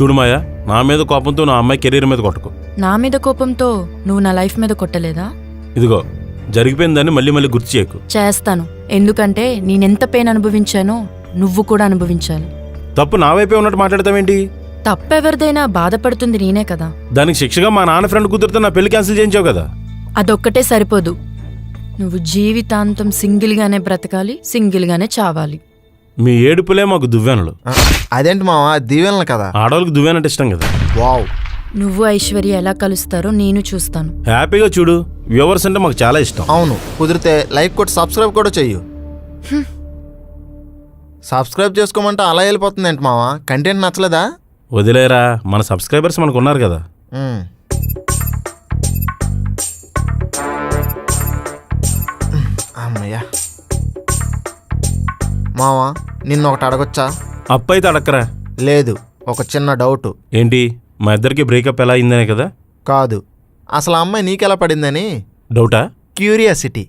చూడు మాయా, నా మీద కోపంతో నా అమ్మాయి కెరీర్ మీద కొట్టకు. నా మీద కోపంతో నువ్వు నా లైఫ్ మీద కొట్టలేదా? ఇదిగో జరిగిపోయిందని మళ్ళీ మళ్ళీ గుర్తు చేయకు. చేస్తాను, ఎందుకంటే నేనెంత పెయిన్ అనుభవించానో నువ్వు కూడా అనుభవించాలి. తప్పు నా వైపే ఉన్నట్టు మాట్లాడతావేంటి? తప్పెవరిదైనా బాధపడుతుంది నేనే కదా. దానికి శిక్షగా మా నాన్న ఫ్రెండ్ కుదిరితే నా పెళ్లి క్యాన్సిల్ చేయించావు కదా. అదొక్కటే సరిపోదు, నువ్వు జీవితాంతం సింగిల్గానే బ్రతకాలి, సింగిల్గానే చావాలి. మీ ఏడుపులే మాకు దువ్వెనలు. అదేంటి మావా, దీవెనలు కదా. ఆడవాళ్ళకి దువ్వెనంటే ఇష్టం కదా. వావ్. నువ్వు ఐశ్వర్య ఎలా కలుస్తారో నేను చూస్తాను. హ్యాపీగా చూడు. వ్యూవర్స్ అంటే మాకు చాలా ఇష్టం. అవును, కుదిరితే లైక్ కొట్టి సబ్స్క్రైబ్ కూడా చెయ్యు. సబ్స్క్రైబ్ చేసుకోమంటే అలా వెళ్ళిపోతుంది ఏంటి మావా? కంటెంట్ నచ్చలేదా? వదిలేరా, మన సబ్స్క్రైబర్స్ మనకు ఉన్నారు కదా. అమ్మయ్యా. మావా, నిన్న ఒకటి అడగొచ్చా? అప్పు అయితే అడక్కరా. లేదు, ఒక చిన్న డౌట్. ఏంటి? మా ఇద్దరికి బ్రేకప్ ఎలా అయిందనే కదా? కాదు, అసలు ఆ అమ్మాయి నీకెలా పడిందని డౌటా? క్యూరియాసిటీ.